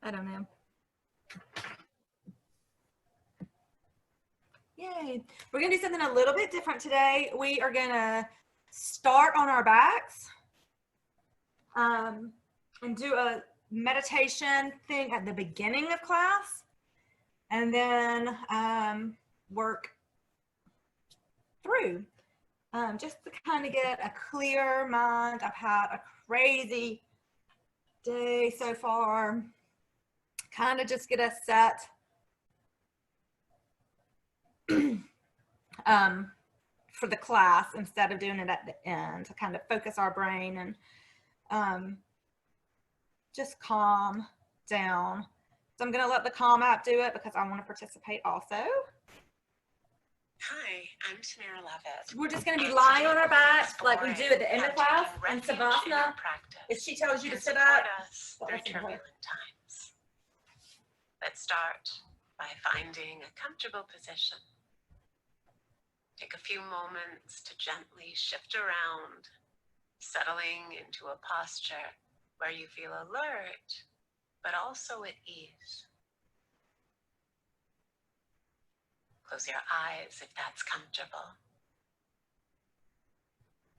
I don't know. Yay. We're going to do something a little bit different today. We are going to start on our backs and do a meditation thing at the beginning of class, and then work through just to kind of get a clear mind. I've had a crazy day so far. Kind of just get us set for the class instead of doing it at the end, to kind of focus our brain and just calm down. So I'm going to let the Calm app do it because I want to participate also. Hi, I'm Tamara Levitt. We're just going to be lying on our backs like we do at the end of class in Savasana. If she tells you to sit up, through turbulent times. Let's start by finding a comfortable position. Take a few moments to gently shift around, settling into a posture where you feel alert, but also at ease. Close your eyes if that's comfortable.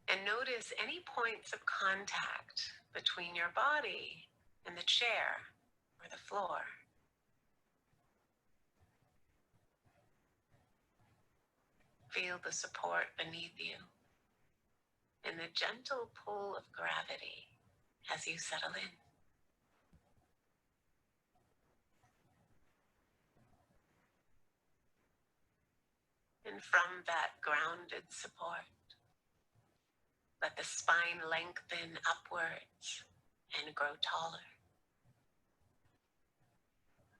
And notice any points of contact between your body and the chair or the floor. Feel the support beneath you and the gentle pull of gravity as you settle in. And from that grounded support, let the spine lengthen upwards and grow taller.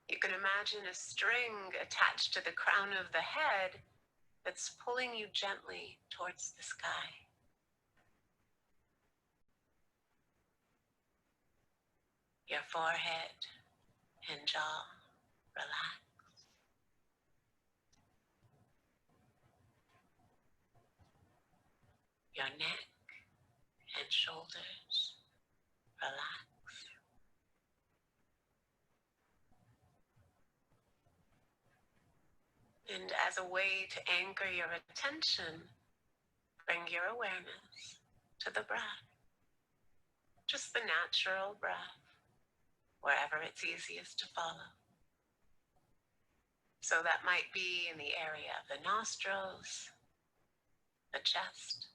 You can imagine a string attached to the crown of the head that's pulling you gently towards the sky. Your forehead and jaw relax. Your neck and shoulders relax. And as a way to anchor your attention, bring your awareness to the breath. Just the natural breath, wherever it's easiest to follow. So that might be in the area of the nostrils, the chest,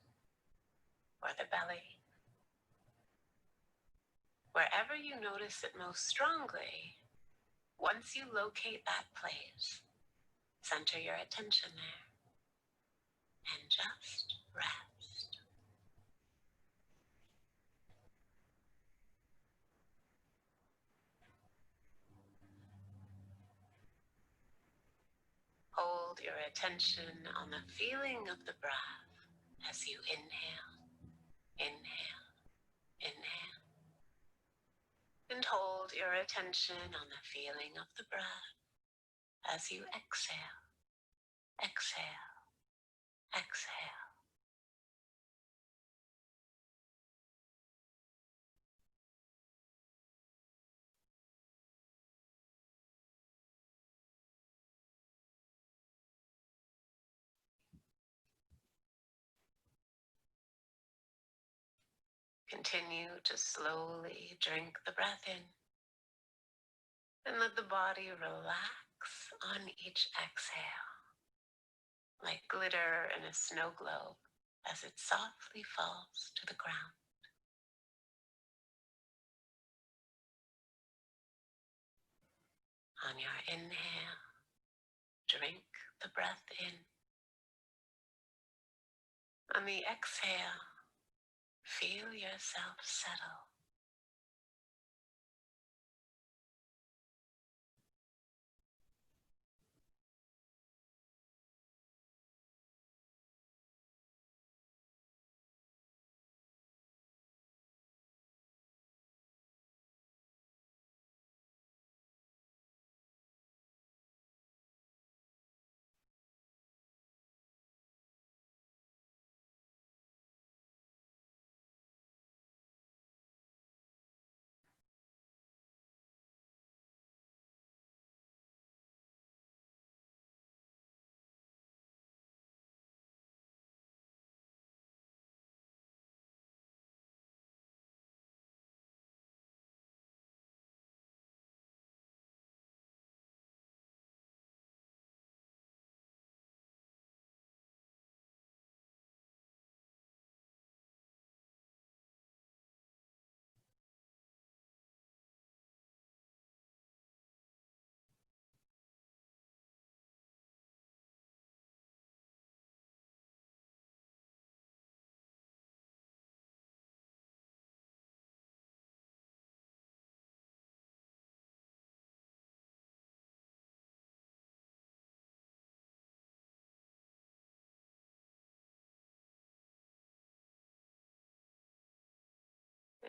or the belly. Wherever you notice it most strongly, once you locate that place, center your attention there and just rest. Hold your attention on the feeling of the breath as you inhale, inhale, inhale. And hold your attention on the feeling of the breath as you exhale, exhale, exhale. Continue to slowly drink the breath in and let the body relax on each exhale, like glitter in a snow globe as it softly falls to the ground. On your inhale, drink the breath in. On the exhale, feel yourself settle.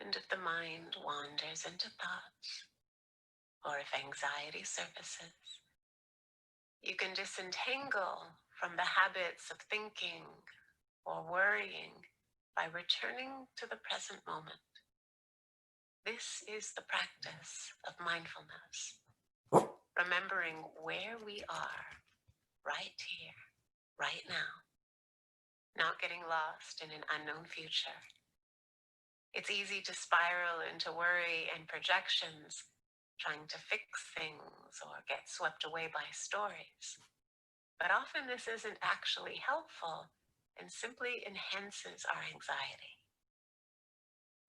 And if the mind wanders into thoughts, or if anxiety surfaces, you can disentangle from the habits of thinking or worrying by returning to the present moment. This is the practice of mindfulness, remembering where we are right here, right now, not getting lost in an unknown future. It's easy to spiral into worry and projections, trying to fix things or get swept away by stories. But often this isn't actually helpful and simply enhances our anxiety.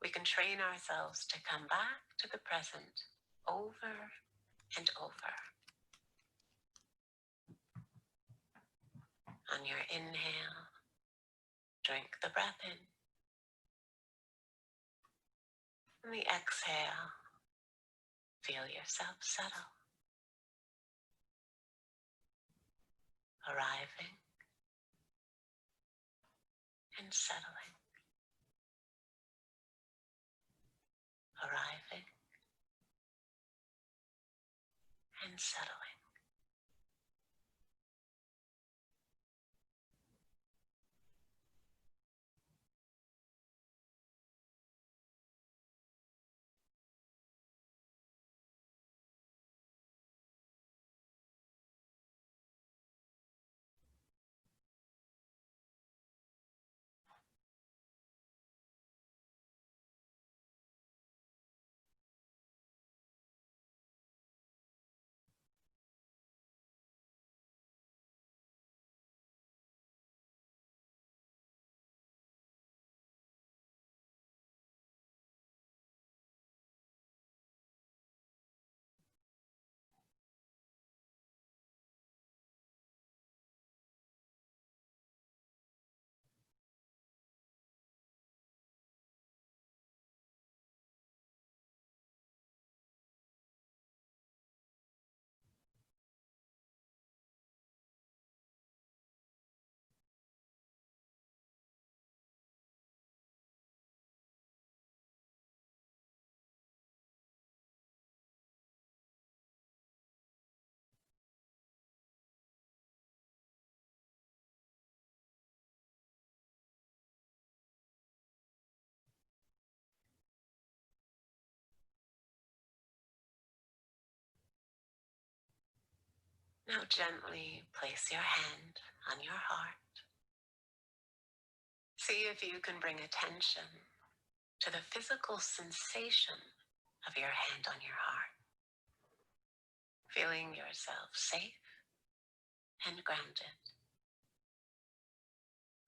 We can train ourselves to come back to the present over and over. On your inhale, drink the breath in. On the exhale, feel yourself settle, arriving and settling, arriving and settling. Now gently place your hand on your heart. See if you can bring attention to the physical sensation of your hand on your heart, feeling yourself safe and grounded.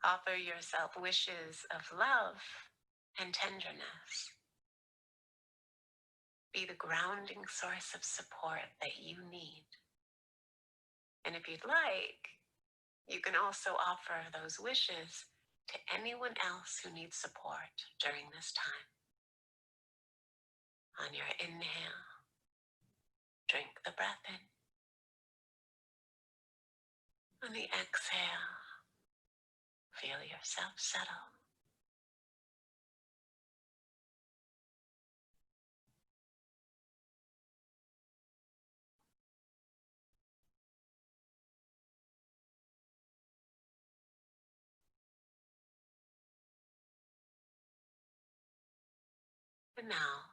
Offer yourself wishes of love and tenderness. Be the grounding source of support that you need. And if you'd like, you can also offer those wishes to anyone else who needs support during this time. On your inhale, drink the breath in. On the exhale, feel yourself settle. And now,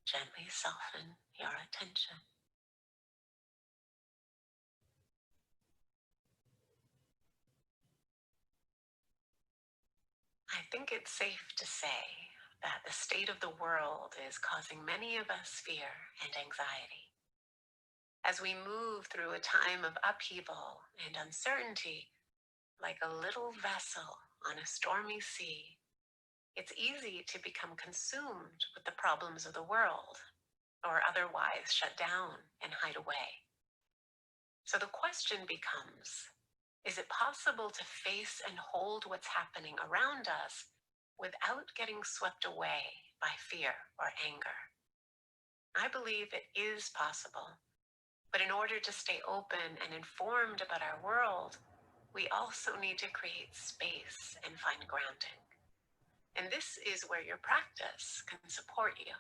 gently soften your attention. I think it's safe to say that the state of the world is causing many of us fear and anxiety. As we move through a time of upheaval and uncertainty, like a little vessel on a stormy sea, it's easy to become consumed with the problems of the world, or otherwise shut down and hide away. So the question becomes, is it possible to face and hold what's happening around us without getting swept away by fear or anger? I believe it is possible, but in order to stay open and informed about our world, we also need to create space and find grounding. And this is where your practice can support you.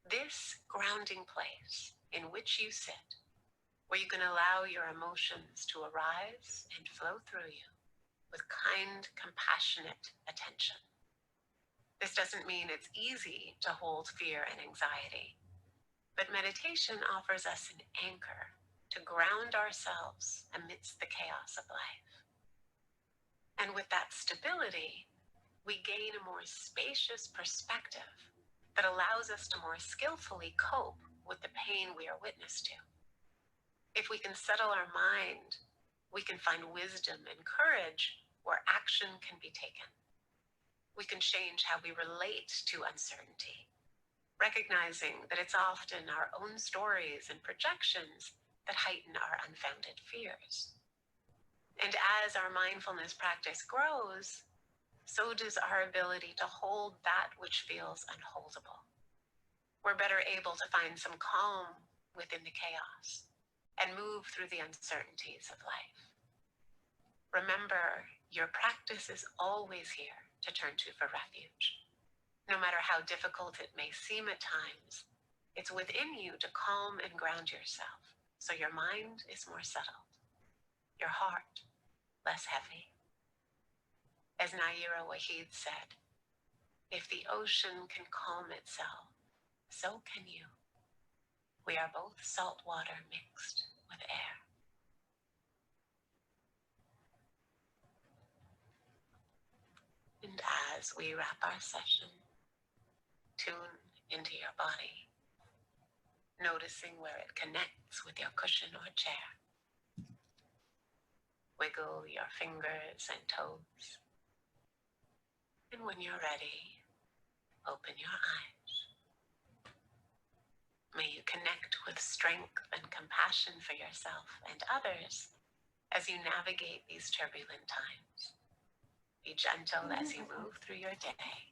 This grounding place in which you sit, where you can allow your emotions to arise and flow through you with kind, compassionate attention. This doesn't mean it's easy to hold fear and anxiety, but meditation offers us an anchor to ground ourselves amidst the chaos of life. And with that stability, we gain a more spacious perspective that allows us to more skillfully cope with the pain we are witness to. If we can settle our mind, we can find wisdom and courage where action can be taken. We can change how we relate to uncertainty, recognizing that it's often our own stories and projections that heighten our unfounded fears. And as our mindfulness practice grows, so does our ability to hold that which feels unholdable. We're better able to find some calm within the chaos and move through the uncertainties of life. Remember, your practice is always here to turn to for refuge. No matter how difficult it may seem at times, it's within you to calm and ground yourself so your mind is more settled, your heart less heavy. As Naira Wahid said, if the ocean can calm itself, so can you. We are both salt water mixed with air. And as we wrap our session, tune into your body, noticing where it connects with your cushion or chair. Wiggle your fingers and toes. And when you're ready, open your eyes. May you connect with strength and compassion for yourself and others as you navigate these turbulent times. Be gentle as you move through your day.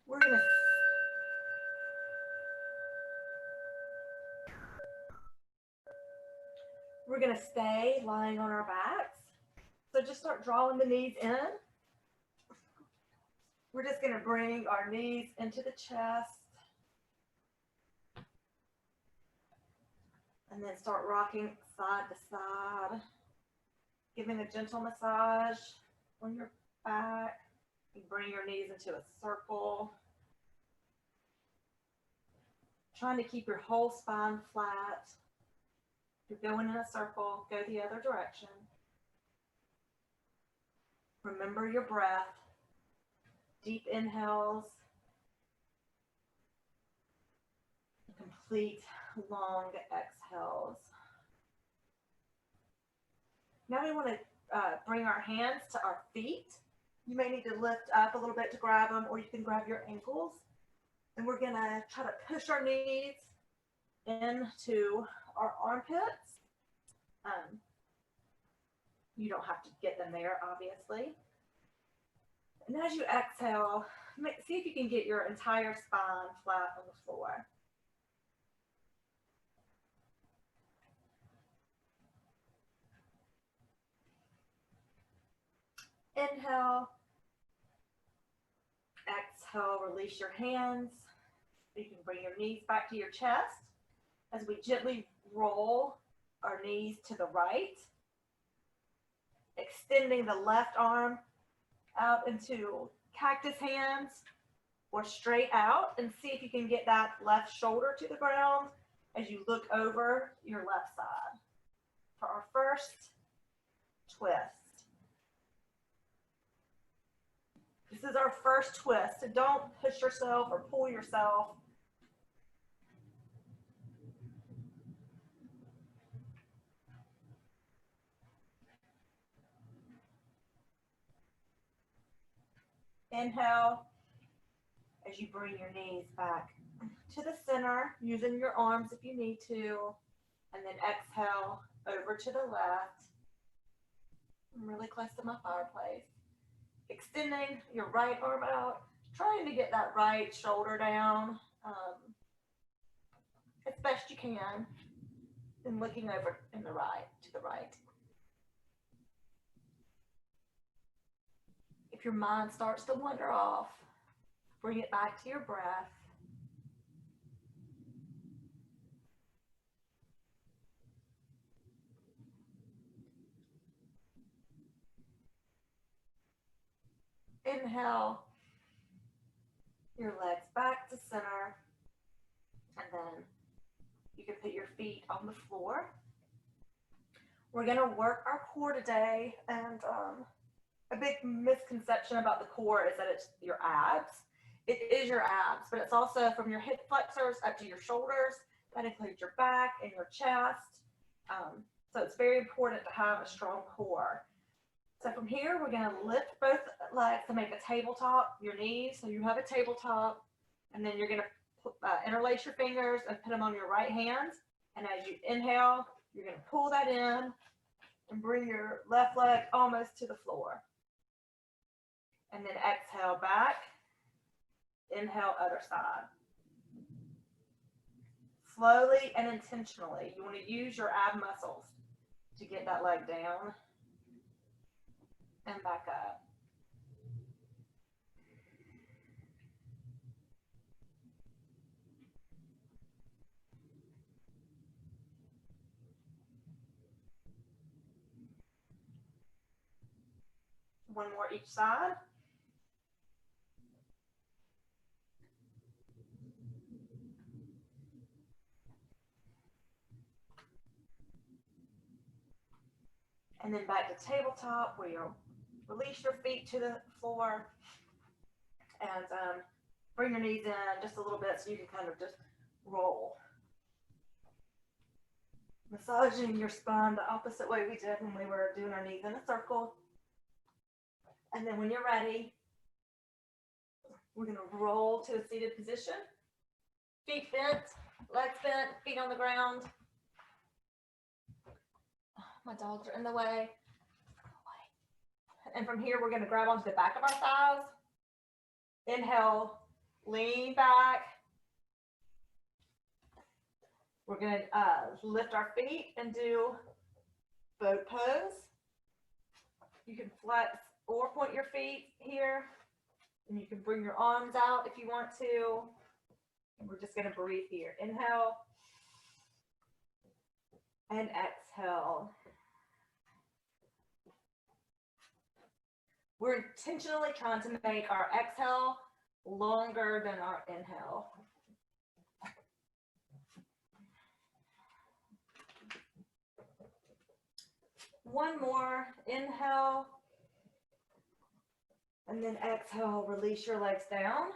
We're gonna stay lying on our backs. So just start drawing the knees in. We're just gonna bring our knees into the chest. And then start rocking side to side. Giving a gentle massage on your back. You bring your knees into a circle. Trying to keep your whole spine flat. If you're going in a circle, go the other direction. Remember your breath. Deep inhales. Complete long exhales. Now we want to bring our hands to our feet. You may need to lift up a little bit to grab them, or you can grab your ankles. And we're going to try to push our knees into our armpits. You don't have to get them there, obviously. And as you exhale, see if you can get your entire spine flat on the floor. Inhale. Exhale, release your hands. You can bring your knees back to your chest as we gently roll our knees to the right, extending the left arm out into cactus hands or straight out, and see if you can get that left shoulder to the ground as you look over your left side for our first twist. This is our first twist, so don't push yourself or pull yourself. Inhale as you bring your knees back to the center, using your arms if you need to, and then exhale over to the left. I'm really close to my fireplace. Extending your right arm out, trying to get that right shoulder down as best you can, and looking over to the right. your mind starts to wander off, bring it back to your breath. Inhale your legs back to center, and then you can put your feet on the floor. We're going to work our core today, and a big misconception about the core is that it's your abs. It is your abs, but it's also from your hip flexors up to your shoulders. That includes your back and your chest. So it's very important to have a strong core. So from here, we're going to lift both legs to make a tabletop, your knees. So you have a tabletop, and then you're going to interlace your fingers and put them on your right hand. And as you inhale, you're going to pull that in and bring your left leg almost to the floor. And then exhale back. Inhale, other side. Slowly and intentionally, you want to use your ab muscles to get that leg down and back up. One more each side. And then back to tabletop, where you'll release your feet to the floor and bring your knees in just a little bit so you can kind of just roll. Massaging your spine the opposite way we did when we were doing our knees in a circle. And then when you're ready, we're going to roll to a seated position. Feet bent, legs bent, feet on the ground. My dogs are in the way. And from here, we're going to grab onto the back of our thighs. Inhale, lean back. We're going to lift our feet and do boat pose. You can flex or point your feet here. And you can bring your arms out if you want to. And we're just going to breathe here. Inhale and exhale. We're intentionally trying to make our exhale longer than our inhale. One more, inhale, and then exhale, release your legs down.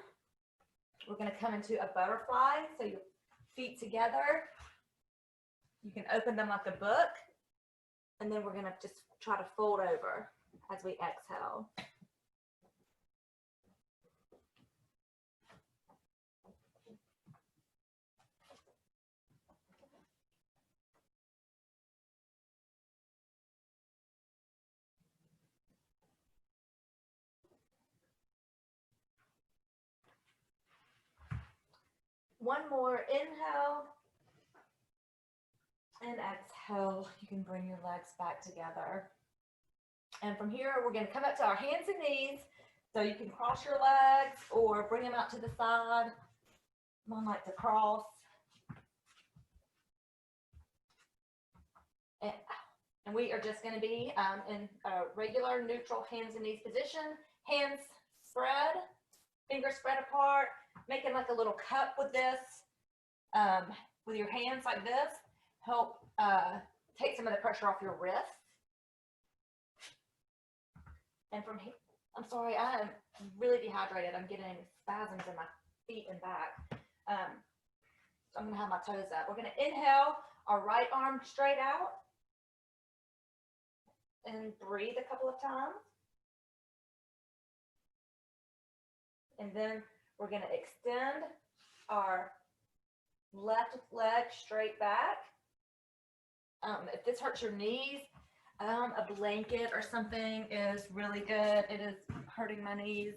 We're going to come into a butterfly, so your feet together. You can open them like a book, and then we're going to just try to fold over as we exhale. One more, inhale and exhale. You can bring your legs back together. And from here, we're going to come up to our hands and knees. So you can cross your legs or bring them out to the side. Mine like to cross. And we are just going to be in a regular neutral hands and knees position. Hands spread, fingers spread apart, making like a little cup with this, with your hands like this. Help take some of the pressure off your wrists. And from here, I'm sorry, I am really dehydrated. I'm getting spasms in my feet and back. So I'm going to have my toes up. We're going to inhale our right arm straight out and breathe a couple of times. And then we're going to extend our left leg straight back. If this hurts your knees, a blanket or something is really good. It is hurting my knees.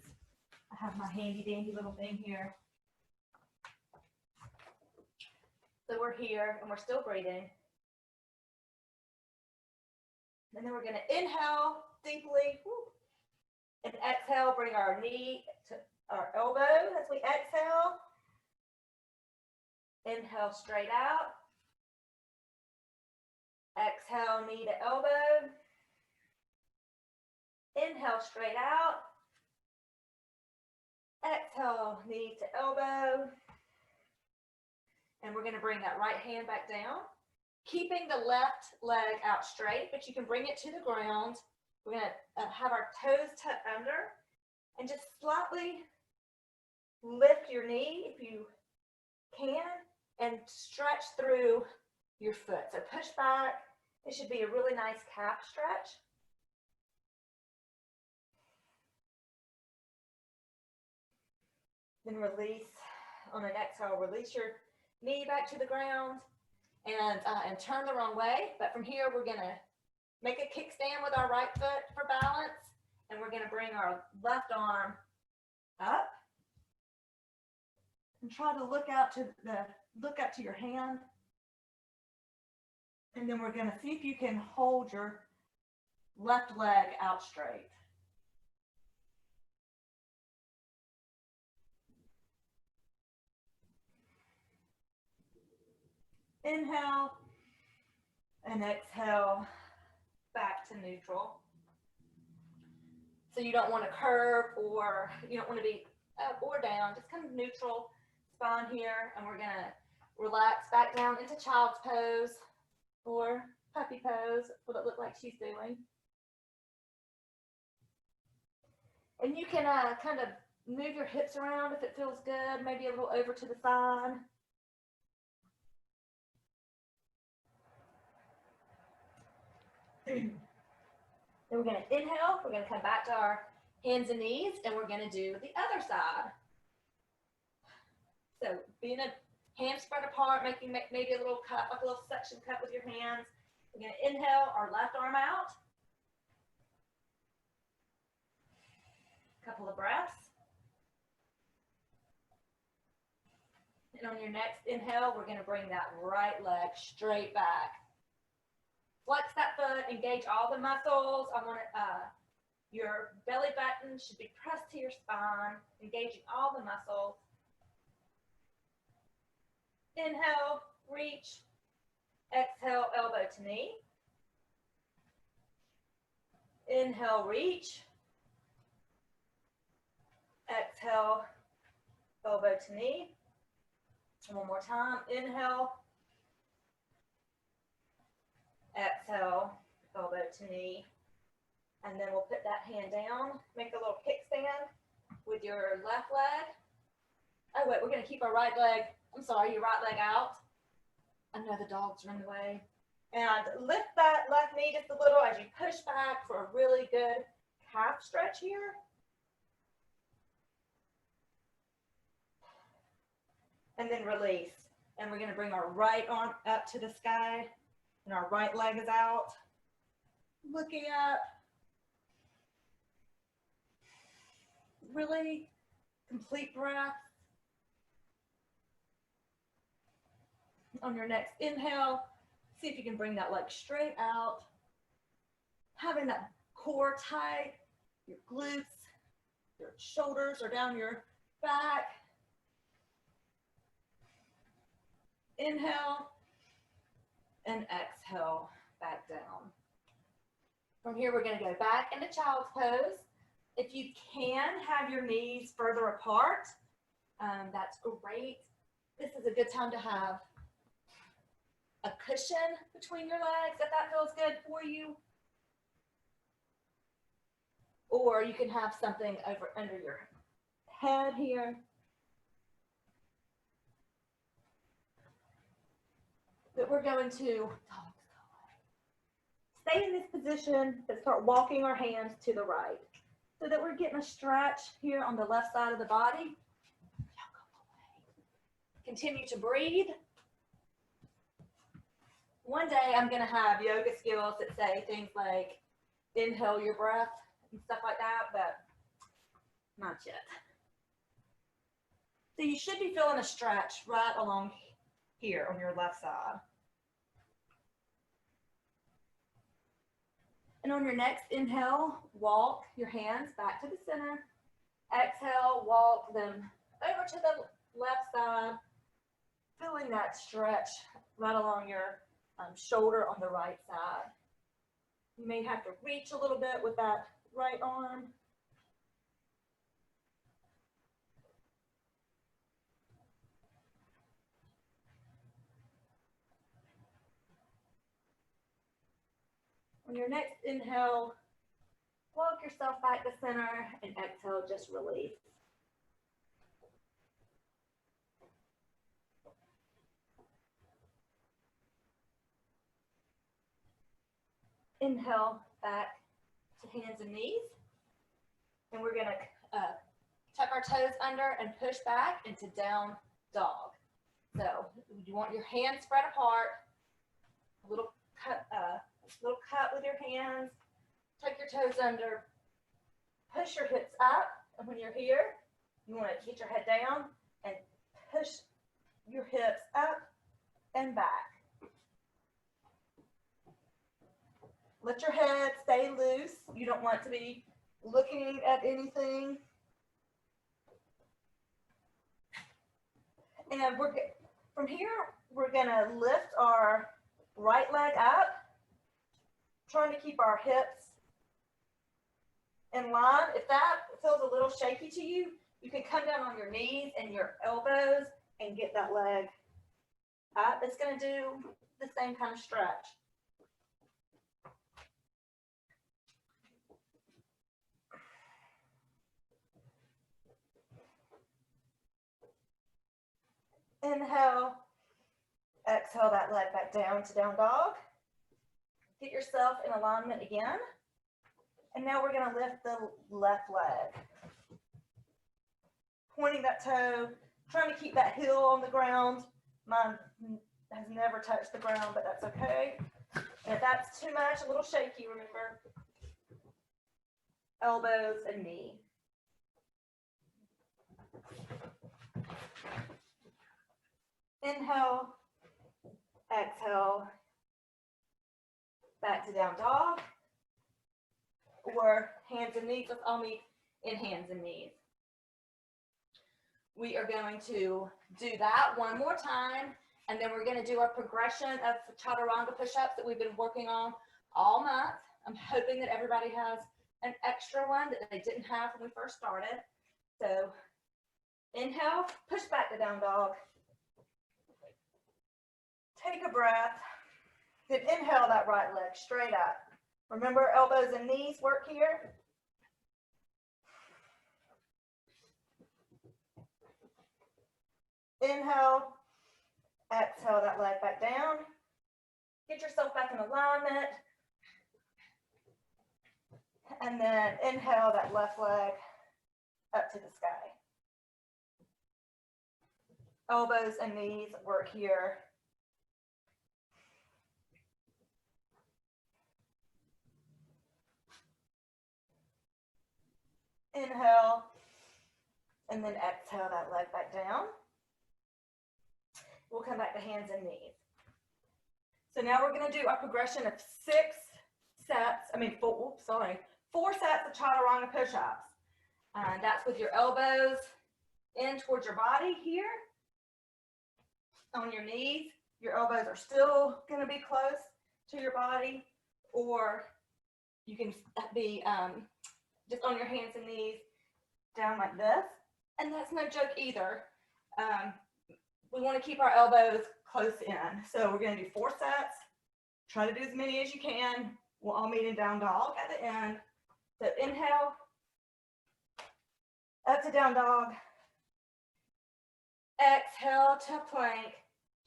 I have my handy dandy little thing here. So we're here and we're still breathing. And then we're going to inhale deeply. And exhale, bring our knee to our elbow as we exhale. Inhale, straight out. Exhale, knee to elbow. Inhale, straight out. Exhale, knee to elbow. And we're going to bring that right hand back down, keeping the left leg out straight, but you can bring it to the ground. We're going to have our toes tucked under and just slightly lift your knee if you can and stretch through your foot. So push back. It should be a really nice calf stretch. Then release on an exhale, release your knee back to the ground and turn the wrong way. But from here, we're going to make a kickstand with our right foot for balance. And we're going to bring our left arm up and try to look up to your hand. And then we're going to see if you can hold your left leg out straight. Inhale and exhale back to neutral. So you don't want to curve or you don't want to be up or down, just kind of neutral spine here. And we're going to relax back down into child's pose or puppy pose, what it looked like she's doing. And you can kind of move your hips around if it feels good, maybe a little over to the side. Then we're going to inhale, we're going to come back to our hands and knees, and we're going to do the other side. So being a hands spread apart, making maybe a little cut, like a little suction cut with your hands. We're going to inhale our left arm out. A couple of breaths. And on your next inhale, we're going to bring that right leg straight back. Flex that foot, engage all the muscles. I want your belly button should be pressed to your spine, engaging all the muscles. Inhale, reach. Exhale, elbow to knee. Inhale, reach. Exhale, elbow to knee. And one more time. Inhale. Exhale, elbow to knee. And then we'll put that hand down. Make a little kickstand with your left leg. Oh, wait, we're going to keep our right leg. I'm sorry, your right leg out. I know the dogs are in the way. And lift that left knee just a little as you push back for a really good calf stretch here. And then release. And we're going to bring our right arm up to the sky. And our right leg is out. Looking up. Really complete breath. On your next inhale, see if you can bring that leg straight out. Having that core tight, your glutes, your shoulders are down your back. Inhale and exhale back down. From here, we're going to go back into child's pose. If you can have your knees further apart, that's great. This is a good time to have a cushion between your legs if that feels good for you. Or you can have something over under your head here. But we're going to stay in this position and start walking our hands to the right so that we're getting a stretch here on the left side of the body. Continue to breathe. One day I'm going to have yoga skills that say things like inhale your breath and stuff like that, but not yet. So you should be feeling a stretch right along here on your left side. And on your next inhale, walk your hands back to the center. Exhale, walk them over to the left side, feeling that stretch right along your shoulder on the right side. You may have to reach a little bit with that right arm. On your next inhale, walk yourself back to center, and exhale, just release. Inhale back to hands and knees. And we're going to tuck our toes under and push back into down dog. So you want your hands spread apart, a little cut with your hands, tuck your toes under, push your hips up, and when you're here, you want to get your head down and push your hips up and back. Let your head stay loose. You don't want to be looking at anything. And from here, we're gonna lift our right leg up, trying to keep our hips in line. If that feels a little shaky to you, you can come down on your knees and your elbows and get that leg up. It's gonna do the same kind of stretch. Inhale, exhale that leg back down to down dog. Get yourself in alignment again. And now we're going to lift the left leg. Pointing that toe, trying to keep that heel on the ground. Mine has never touched the ground, but that's okay. And if that's too much, a little shaky, remember, elbows and knee. Inhale, exhale, back to down dog, or hands and knees. Let's all meet in hands and knees. We are going to do that one more time, and then we're going to do our progression of chaturanga push-ups that we've been working on all month. I'm hoping that everybody has an extra one that they didn't have when we first started. So inhale, push back to down dog. Take a breath, then inhale that right leg straight up. Remember, elbows and knees work here. Inhale, exhale that leg back down. Get yourself back in alignment. And then inhale that left leg up to the sky. Elbows and knees work here. Inhale, and then exhale that leg back down. We'll come back to hands and knees. So now we're going to do our progression of 4 sets of chaturanga push-ups. And that's with your elbows in towards your body here. On your knees, your elbows are still going to be close to your body, or you can be just on your hands and knees down like this. And that's no joke either. We want to keep our elbows close in. So we're going to do 4 sets. Try to do as many as you can. We'll all meet in down dog at the end. So inhale, up to down dog. Exhale to plank,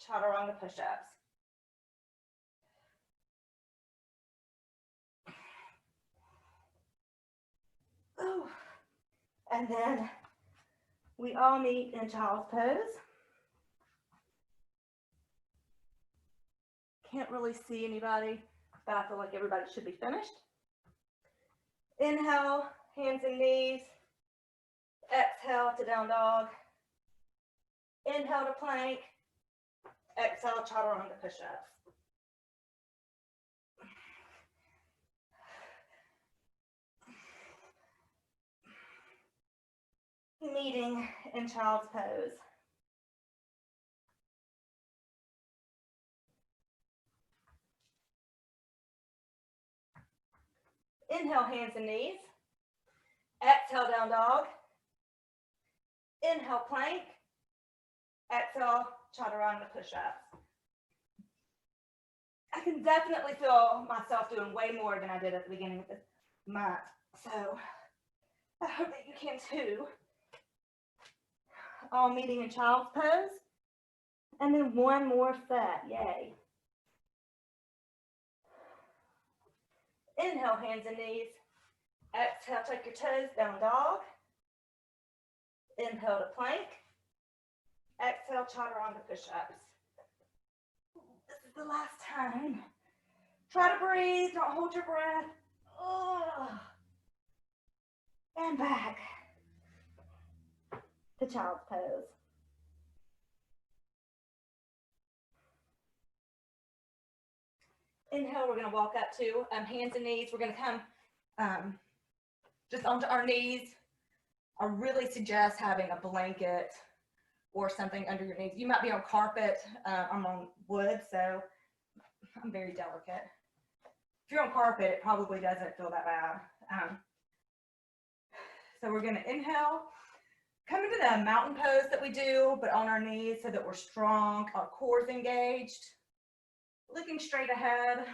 chaturanga push-ups. Oh. And then we all meet in child's pose. Can't really see anybody, but I feel like everybody should be finished. Inhale, hands and knees. Exhale to down dog. Inhale to plank. Exhale, chaturanga push-ups. meeting in child's pose. Inhale, hands and knees. Exhale, down dog. Inhale, plank. Exhale, chaturanga push-ups. I can definitely feel myself doing way more than I did at the beginning of this month. So I hope that you can too. All meeting in child's pose. And then one more set, yay. Inhale, hands and knees. Exhale, take your toes, down dog. Inhale to plank. Exhale, chaturanga push-ups. This is the last time. Try to breathe, don't hold your breath. Oh. And back to child's pose. Inhale, we're gonna walk up to hands and knees. We're gonna come just onto our knees. I really suggest having a blanket or something under your knees. You might be on carpet. I'm on wood, so I'm very delicate. If you're on carpet, it probably doesn't feel that bad. So we're gonna inhale, come into the mountain pose that we do, but on our knees so that we're strong, our core's engaged, looking straight ahead.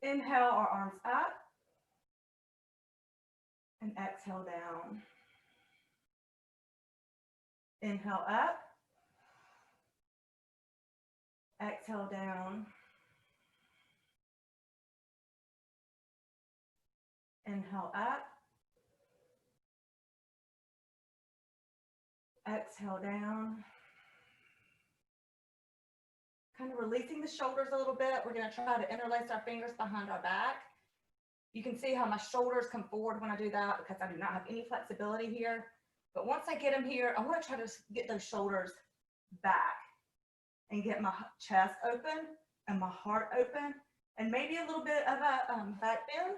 Inhale, our arms up, and exhale down. Inhale up, exhale down. Inhale up, exhale down. Kind of releasing the shoulders a little bit. We're going to try to interlace our fingers behind our back. You can see how my shoulders come forward when I do that because I do not have any flexibility here. But once I get them here, I want to try to get those shoulders back and get my chest open and my heart open and maybe a little bit of a back bend,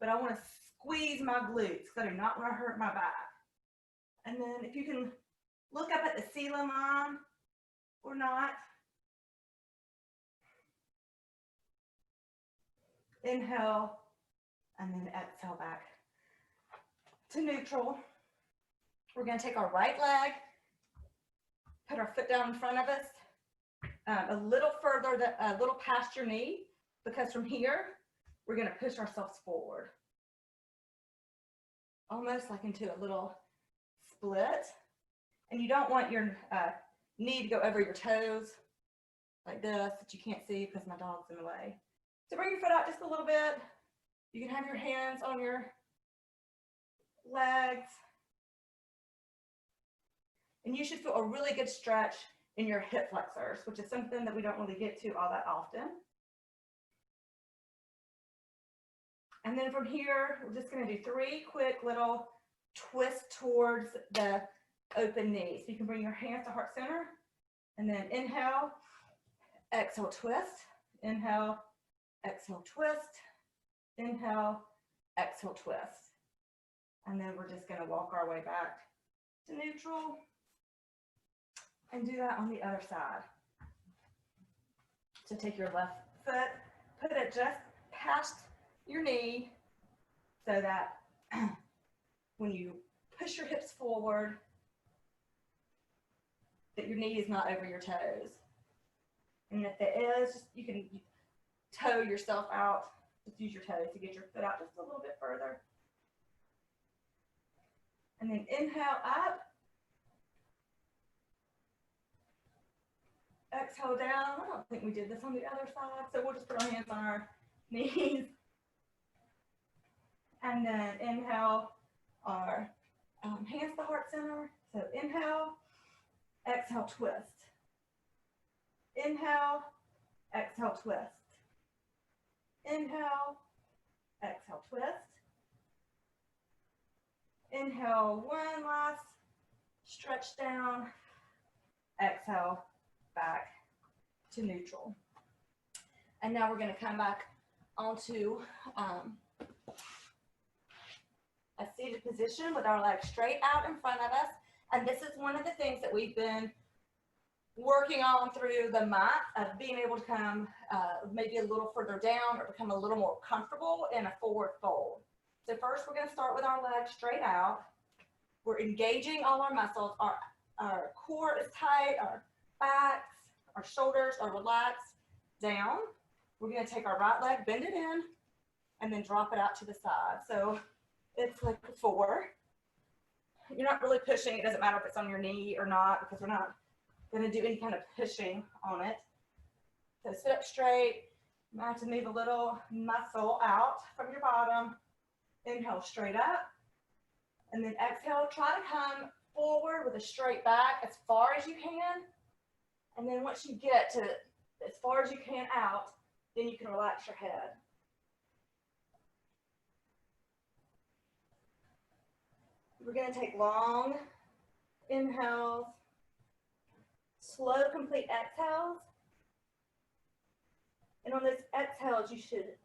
but I want to squeeze my glutes because I do not want to hurt my back. And then if you can look up at the ceiling line or not. Inhale, and then exhale back to neutral. We're going to take our right leg, put our foot down in front of us, a little further, a little past your knee, because from here, we're going to push ourselves forward. Almost like into a little split. And you don't want your knee to go over your toes like this that you can't see because my dog's in the way. So bring your foot out just a little bit. You can have your hands on your legs. And you should feel a really good stretch in your hip flexors, which is something that we don't really get to all that often. And then from here, we're just going to do 3 quick little twists towards the open knee. So you can bring your hands to heart center and then inhale, exhale, twist, inhale, exhale, twist, inhale, exhale, twist. And then we're just going to walk our way back to neutral and do that on the other side. So take your left foot, put it just past your knee so that when you push your hips forward, that your knee is not over your toes. And if it is, just, you can toe yourself out. Just use your toes to get your foot out just a little bit further. And then inhale up. Exhale down. I don't think we did this on the other side, so we'll just put our hands on our knees. And then inhale our hands to heart center. So inhale, exhale, twist. Inhale, exhale, twist. Inhale, exhale, twist. Inhale, one last stretch down. Exhale, back to neutral. And now we're going to come back onto a seated position with our legs straight out in front of us. And this is one of the things that we've been working on through the month of being able to come maybe a little further down or become a little more comfortable in a forward fold. So first we're going to start with our legs straight out. We're engaging all our muscles. Our core is tight, our backs, our shoulders are relaxed down. We're going to take our right leg, bend it in, and then drop it out to the side. So it's like before. You're not really pushing. It doesn't matter if it's on your knee or not because we're not going to do any kind of pushing on it. So sit up straight. You might have to move a little muscle out from your bottom. Inhale straight up. And then exhale, try to come forward with a straight back as far as you can. And then once you get to as far as you can out, then you can relax your head. We're going to take long inhales, slow, complete exhales. And on those exhales, you should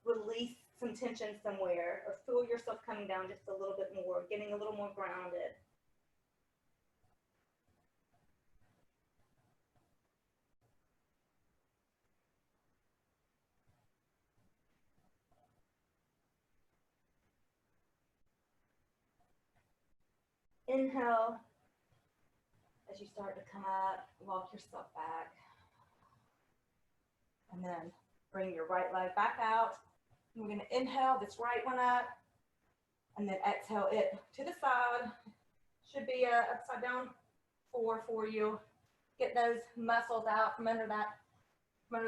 release some tension somewhere or feel yourself coming down just a little bit more, getting a little more grounded. Inhale. As you start to come up, walk yourself back. And then bring your right leg back out. We're going to inhale this right one up. And then exhale it to the side. Should be a upside down 4 for you. Get those muscles out from under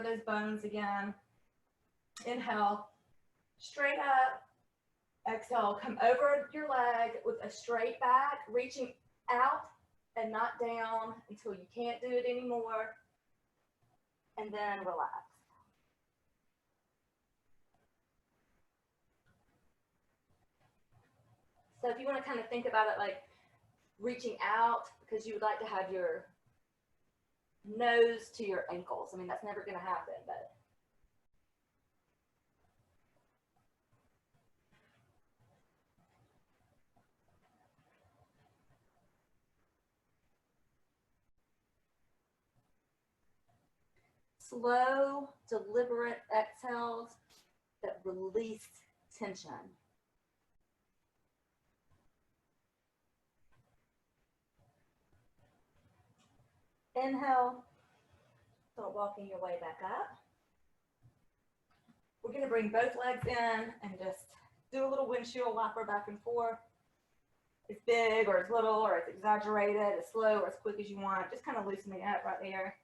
those bones again. Inhale, straight up. Exhale, come over your leg with a straight back, reaching out and not down until you can't do it anymore. And then relax. So if you want to kind of think about it like reaching out because you would like to have your nose to your ankles. I mean, that's never going to happen, but slow, deliberate exhales that release tension. Inhale, start walking your way back up. We're going to bring both legs in and just do a little windshield wiper back and forth. As big or as little or as exaggerated, as slow or as quick as you want. Just kind of loosening up right there.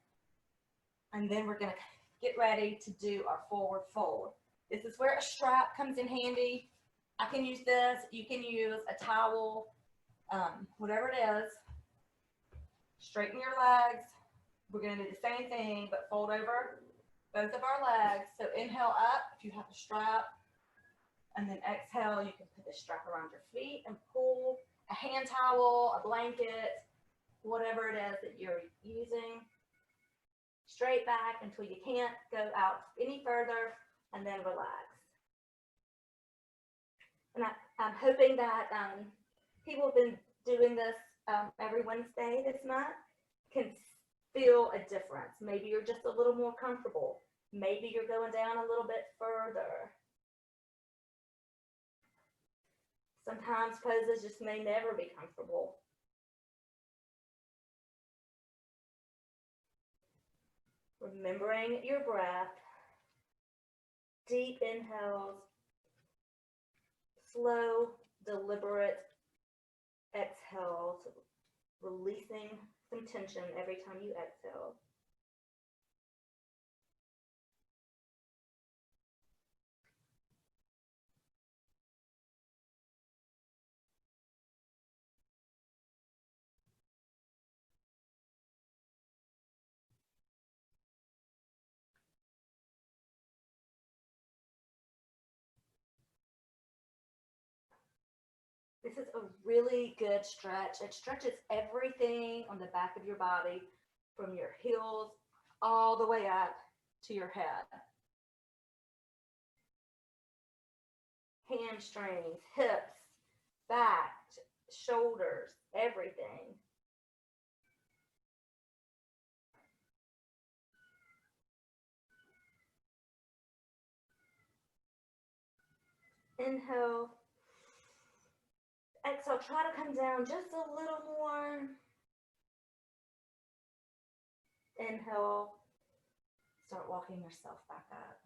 And then we're going to get ready to do our forward fold. This is where a strap comes in handy. I can use this. You can use a towel, whatever it is. Straighten your legs. We're going to do the same thing, but fold over both of our legs. So inhale up if you have a strap. And then exhale, you can put the strap around your feet and pull a hand towel, a blanket, whatever it is that you're using. Straight back until you can't go out any further, and then relax. And I'm hoping that people have been doing this every Wednesday this month can feel a difference. Maybe you're just a little more comfortable. Maybe you're going down a little bit further. Sometimes poses just may never be comfortable. Remembering your breath, deep inhales, slow, deliberate exhales, releasing some tension every time you exhale. This is a really good stretch. It stretches everything on the back of your body from your heels all the way up to your head. hamstrings, hips, back, shoulders, everything. Inhale. Exhale, try to come down just a little more. Inhale. Start walking yourself back up.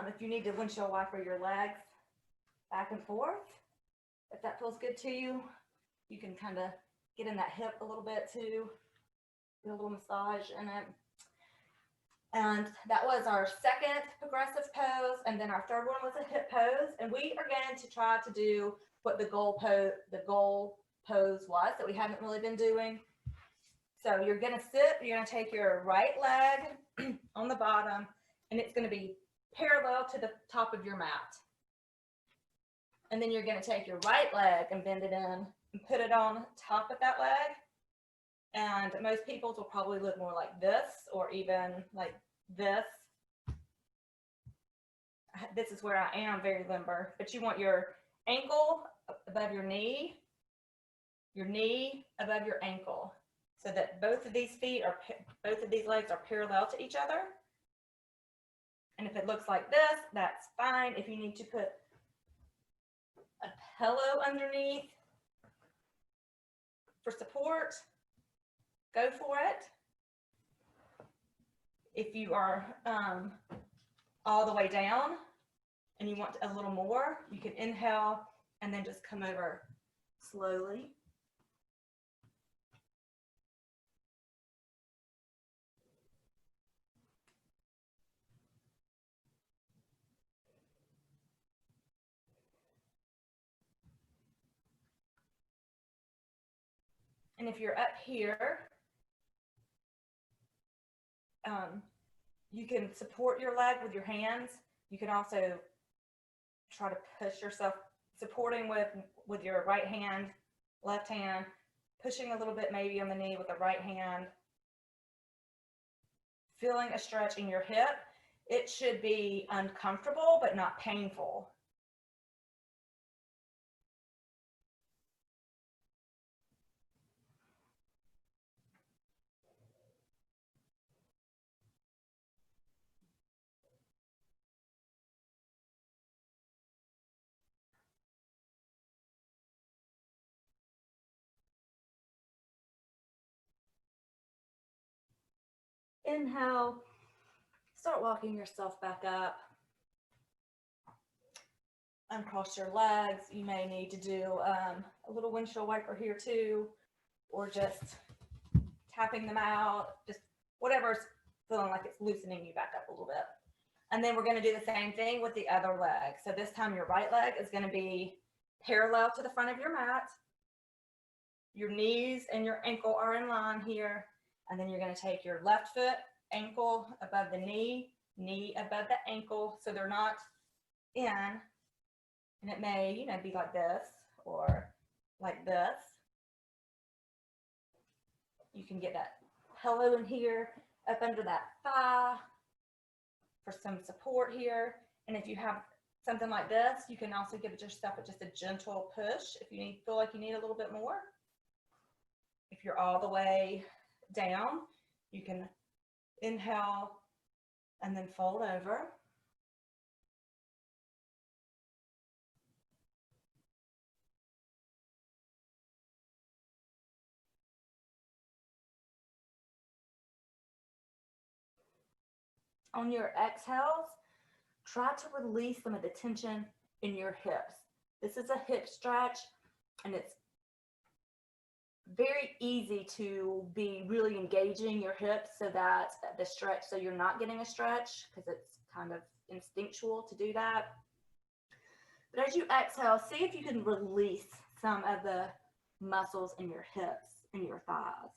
If you need to windshield wiper your legs back and forth, if that feels good to you, you can kind of get in that hip a little bit too. Do a little massage in it. And that was our second progressive pose. And then our third one was a hip pose. And we are going to try to do what the goal pose was that we haven't really been doing. So you're going to sit, you're going to take your right leg on the bottom, and it's going to be parallel to the top of your mat. And then you're going to take your right leg and bend it in and put it on top of that leg. And most people's will probably look more like this, or even like this. This is where I am very limber, but you want your ankle above your knee above your ankle, so that both of these legs are parallel to each other. And if it looks like this, that's fine. If you need to put a pillow underneath for support, go for it. If you are all the way down and you want a little more, you can inhale and then just come over slowly. And if you're up here, you can support your leg with your hands. You can also try to push yourself, supporting with your right hand, left hand, pushing a little bit maybe on the knee with the right hand. Feeling a stretch in your hip. It should be uncomfortable, but not painful. Inhale, start walking yourself back up. Uncross your legs. You may need to do a little windshield wiper here too, or just tapping them out, just whatever's feeling like it's loosening you back up a little bit. And then we're going to do the same thing with the other leg. So this time your right leg is going to be parallel to the front of your mat. Your knees and your ankle are in line here. And then you're going to take your left foot, ankle above the knee, knee above the ankle, so they're not in. And it may, be like this or like this. You can get that pillow in here, up under that thigh for some support here. And if you have something like this, you can also give yourself just a gentle push if you feel like you need a little bit more. If you're all the way down, you can inhale and then fold over. On your exhales, try to release some of the tension in your hips. This is a hip stretch, and it's very easy to be really engaging your hips so that the stretch, so you're not getting a stretch, because it's kind of instinctual to do that. But as you exhale, see if you can release some of the muscles in your hips and your thighs.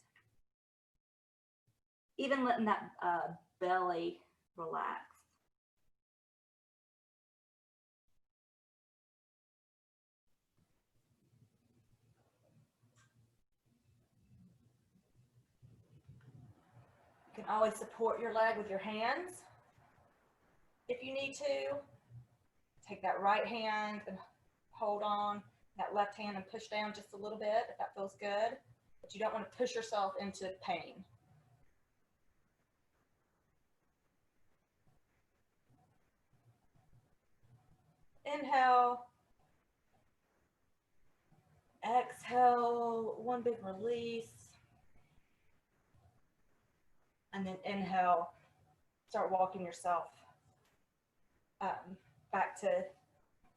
Even letting that belly relax. You can always support your leg with your hands if you need to. Take that right hand and hold on that left hand and push down just a little bit if that feels good, but you don't want to push yourself into pain. Inhale, exhale, one big release, and then inhale, start walking yourself back to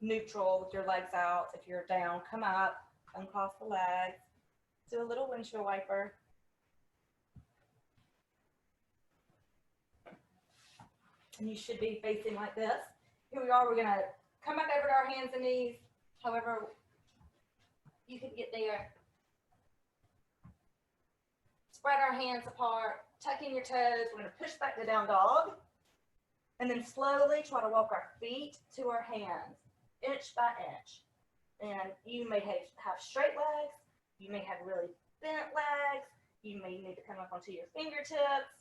neutral with your legs out. If you're down, come up, uncross the legs, do a little windshield wiper. And you should be facing like this. Here we are, we're gonna come back over to our hands and knees, however you can get there. Spread our hands apart, tuck in your toes. We're gonna push back to down dog. And then slowly try to walk our feet to our hands, inch by inch. And you may have straight legs, you may have really bent legs, you may need to come up onto your fingertips,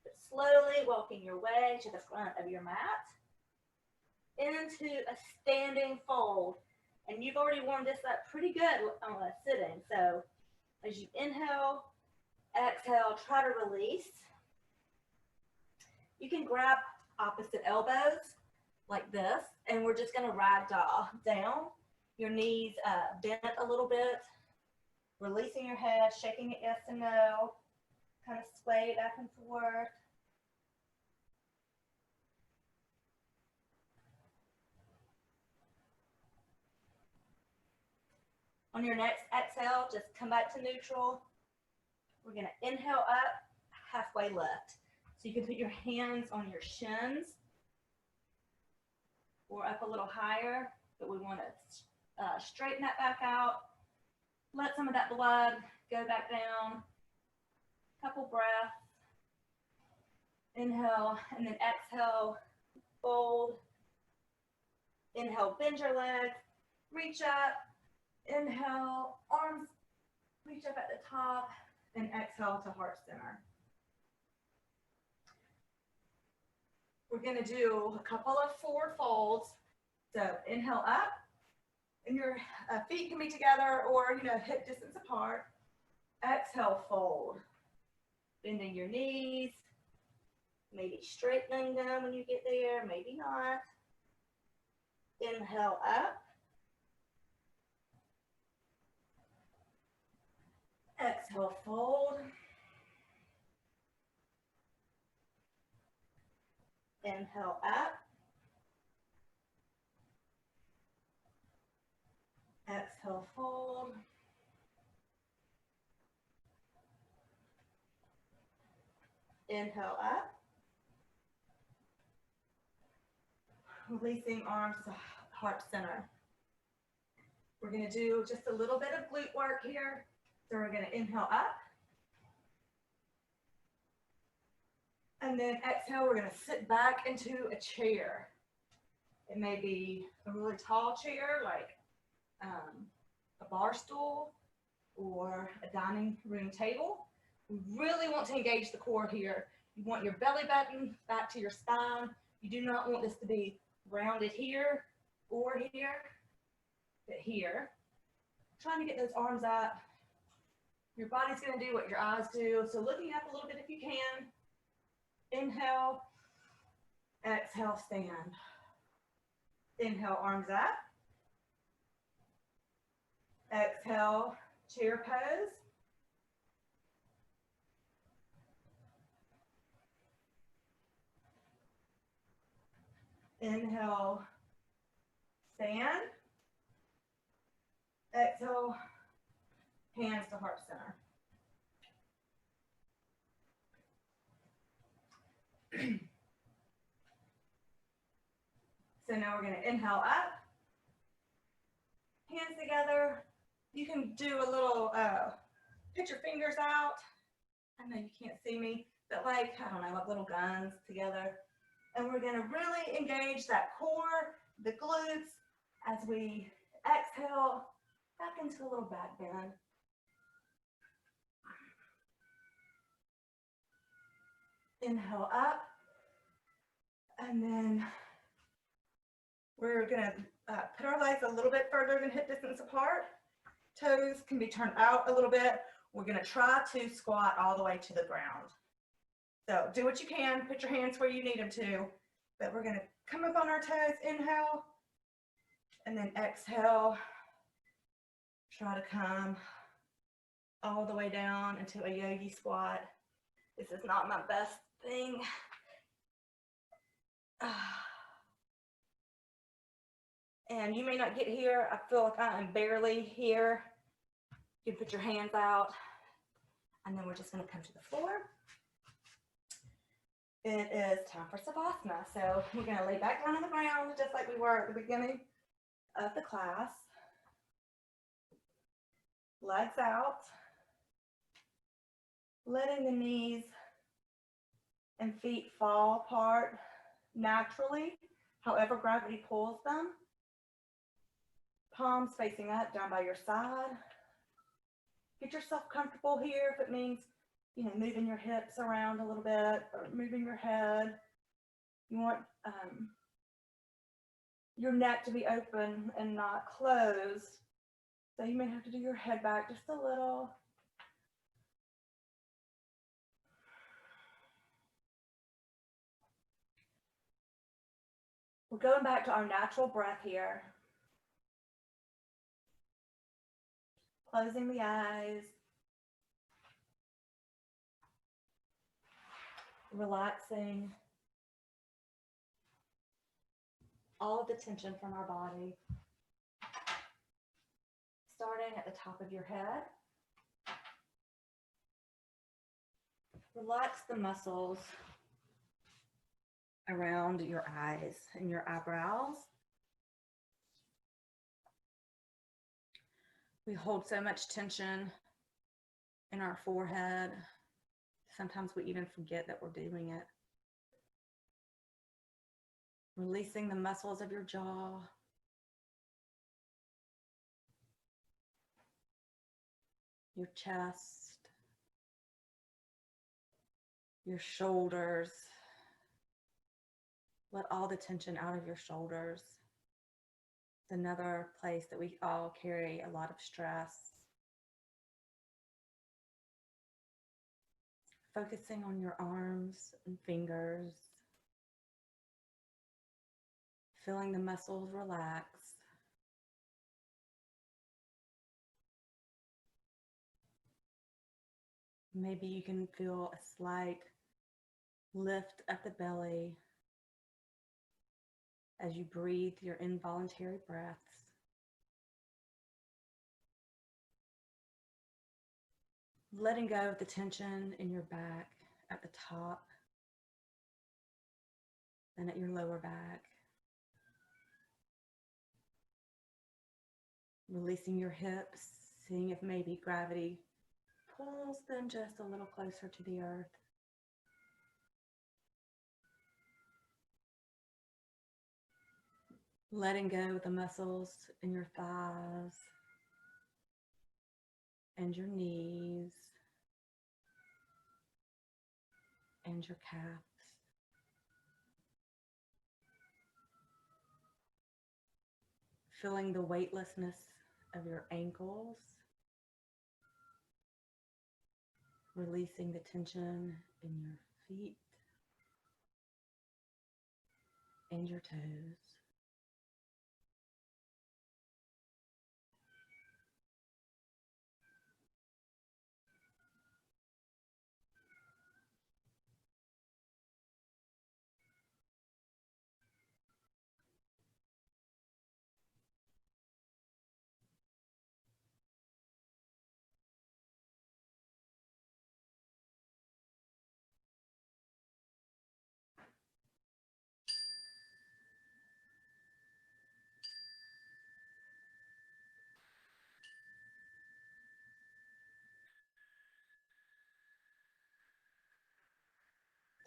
but slowly walking your way to the front of your mat into a standing fold. And you've already warmed this up pretty good on sitting. So as you inhale, exhale, try to release. You can grab opposite elbows like this, and we're just going to ragdoll down. Your knees bent a little bit, releasing your head, shaking it yes and no, kind of sway back and forth. On your next exhale, just come back to neutral. We're going to inhale up, halfway lift. So you can put your hands on your shins or up a little higher, but we want to straighten that back out. Let some of that blood go back down. Couple breaths. Inhale, and then exhale, fold. Inhale, bend your legs, reach up. Inhale, arms reach up at the top, and exhale to heart center. We're going to do a couple of forward folds. So inhale up, and your feet can be together or, hip distance apart. Exhale, fold. Bending your knees, maybe straightening them when you get there, maybe not. Inhale up. Exhale, fold. Inhale up. Exhale, fold. Inhale up. Releasing arms to heart center. We're going to do just a little bit of glute work here. So we're going to inhale up. And then exhale, we're going to sit back into a chair. It may be a really tall chair, like a bar stool or a dining room table. We really want to engage the core here. You want your belly button back to your spine. You do not want this to be rounded here or here, but here. Trying to get those arms up. Your body's going to do what your eyes do. So looking up a little bit if you can. Inhale, exhale, stand. Inhale, arms up. Exhale, chair pose. Inhale, stand. Exhale, hands to heart center. So now we're going to inhale up, hands together. You can do a little, put your fingers out. I know you can't see me, but like, I don't know, like little guns together. And we're going to really engage that core, the glutes, as we exhale back into a little back bend. Inhale up, and then We're gonna put our legs a little bit further than hip distance apart. Toes can be turned out a little bit. We're gonna try to squat all the way to the ground. So do what you can, put your hands where you need them to, but we're gonna come up on our toes, inhale, and then exhale. Try to come all the way down into a yogi squat. This is not my best thing. And you may not get here. I feel like I am barely here. You can put your hands out, and then we're just going to come to the floor. It is time for Savasana. So we're going to lay back down on the ground just like we were at the beginning of the class. Legs out. Letting the knees and feet fall apart naturally, however gravity pulls them. Palms facing up, down by your side. Get yourself comfortable here if it means, moving your hips around a little bit or moving your head. You want your neck to be open and not closed. So you may have to do your head back just a little. We're going back to our natural breath here. Closing the eyes. Relaxing all of the tension from our body. Starting at the top of your head. Relax the muscles around your eyes and your eyebrows. We hold so much tension in our forehead. Sometimes we even forget that we're doing it. Releasing the muscles of your jaw. Your chest. Your shoulders. Let all the tension out of your shoulders. It's another place that we all carry a lot of stress. Focusing on your arms and fingers. Feeling the muscles relax. Maybe you can feel a slight lift at the belly as you breathe your involuntary breaths. Letting go of the tension in your back at the top and at your lower back. Releasing your hips, seeing if maybe gravity pulls them just a little closer to the earth. Letting go of the muscles in your thighs and your knees and your calves. Feeling the weightlessness of your ankles. Releasing the tension in your feet and your toes.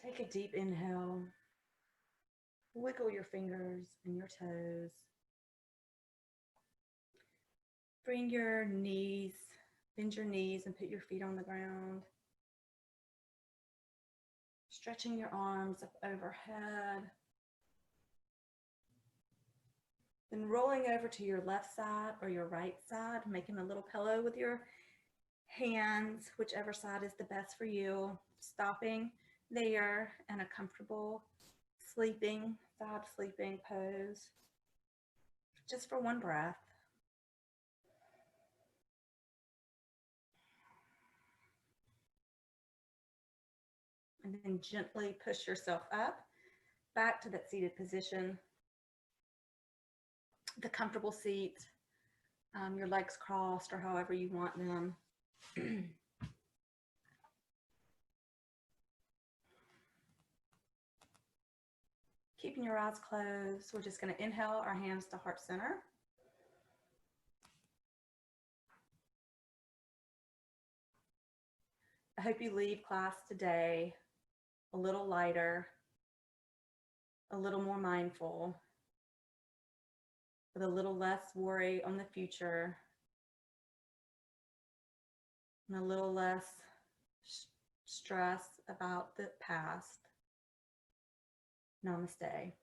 Take a deep inhale. Wiggle your fingers and your toes. Bring your knees, bend your knees and put your feet on the ground. Stretching your arms up overhead. Then rolling over to your left side or your right side, making a little pillow with your hands, whichever side is the best for you. Stopping there in a comfortable side sleeping pose, just for one breath. And then gently push yourself up, back to that seated position, the comfortable seat, your legs crossed or however you want them. Keeping your eyes closed, we're just going to inhale our hands to heart center. I hope you leave class today a little lighter, a little more mindful, with a little less worry on the future, and a little less stress about the past. Namaste.